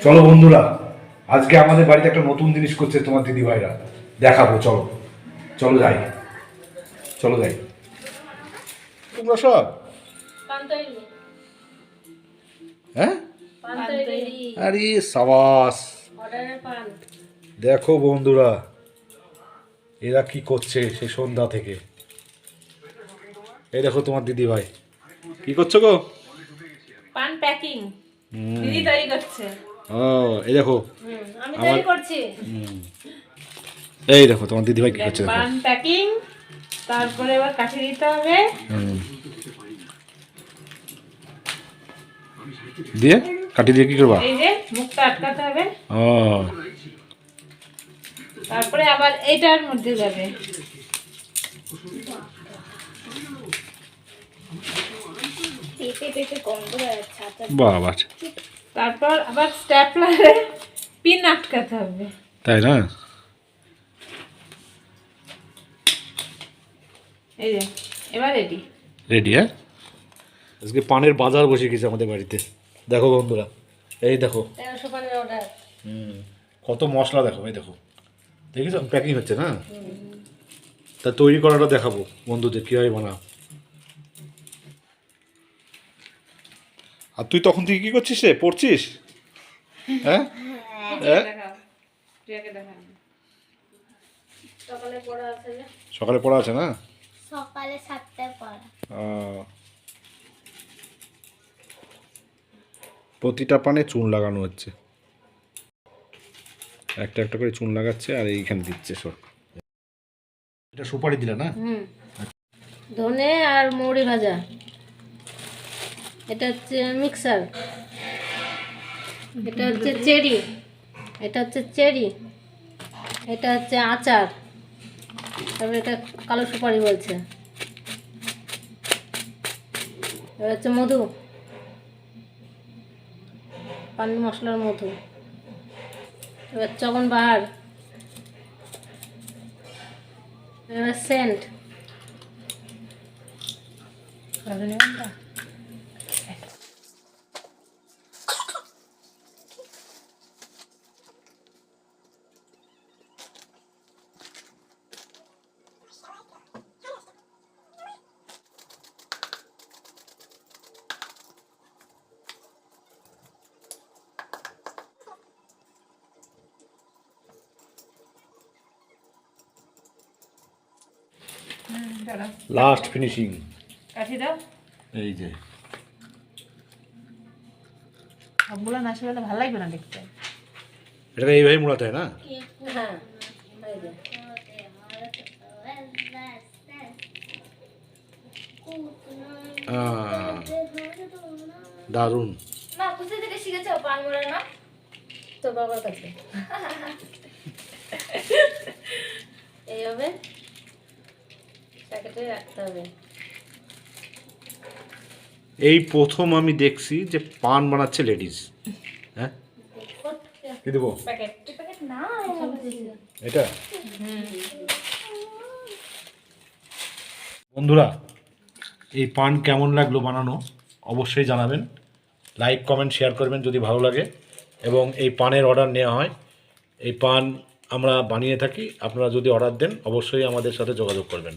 চলো বন্ধুরা, আজকে আমাদের বাড়িতে একটা নতুন জিনিস করছে তোমার দিদি ভাইরা, দেখাবো। চলো চলো যাই, চলো যাই। তোমরা সব হ্যাঁ, আরে সাবাস। দেখো বন্ধুরা, এরা কি করছে সে সন্ধ্যা থেকে। এই দেখো তোমার দিদি ভাই কি করছো গো? পান প্যাকিং দিদি তৈরি করছে। ও এই দেখো, আমি তৈরি করছি। এই দেখো তোমার দিদি ভাই কি করছে। পান প্যাকিং, তারপরে এবার কাঠি দিতে হবে। দিয়ে কাটি দিয়ে কি করবা? এই যে মুখটা আটকাতে হবে। ও তারপরে আবার এইটার মধ্যে যাবে। বাবা, তারপর আবার স্ট্যাপলারে পিন আটকাতে হবে। তাই না? এই যে এবার রেডি রেডি। হ্যাঁ, আজকে পানের বাজার বসে গেছে আমাদের বাড়িতে। দেখো বন্ধুরা, এই দেখো কত মশলা। দেখো এই দেখো, দেখেছো প্যাকিং হচ্ছে না? তা তৈরি করাটা দেখাবো বন্ধুদের কীভাবে বানাও। আর তুই তখন থেকে কি করছিস রে, পড়ছিস? হ্যাঁ হ্যাঁ, দেখাও, প্রিয়াকে দেখাও। সকালে পড়া আছে না? সকালে 7টায় পড়া। প্রতিটা পানে চুন লাগানো হচ্ছে, একটা একটা করে চুন লাগাচ্ছে আর এইখানে দিচ্ছে সব। এটা সুপারি দিলা না? ধনে আর মৌরি ভাজা, এটা হচ্ছে মিক্সার, এটা হচ্ছে চেরি, এটা হচ্ছে চেরি, এটা হচ্ছে আচার, তারপরে এটা কালো সুপারি বলছে, এবার হচ্ছে মধু, পান মশলার মধু, এবার চগন বাহার, এবার সেন্ট, লাস্ট ফিনিশিং। কাঠি দাও। এই যে সবগুলো নাশি হলে ভালো লাগবে না দেখতে। এটাকে এইভাবে মোড়াতে হয় না? হ্যাঁ, দারুণ। মা কোথা থেকে শিখেছো পান মোড়া না? তোর বাবার কাছে। এইভাবে প্যাকেটে রাখতে হবে। এই প্রথম আমি দেখছি যে পান বানাচ্ছে লেডিস। হ্যাঁ, কি দেবো প্যাকেট না, এটা? বন্ধুরা, এই পান কেমন লাগলো বানানো অবশ্যই জানাবেন। লাইক কমেন্ট শেয়ার করবেন যদি ভালো লাগে। এবং এই পানের অর্ডার নেওয়া হয়, এই পান আমরা বানিয়ে থাকি। আপনারা যদি অর্ডার দেন অবশ্যই আমাদের সাথে যোগাযোগ করবেন।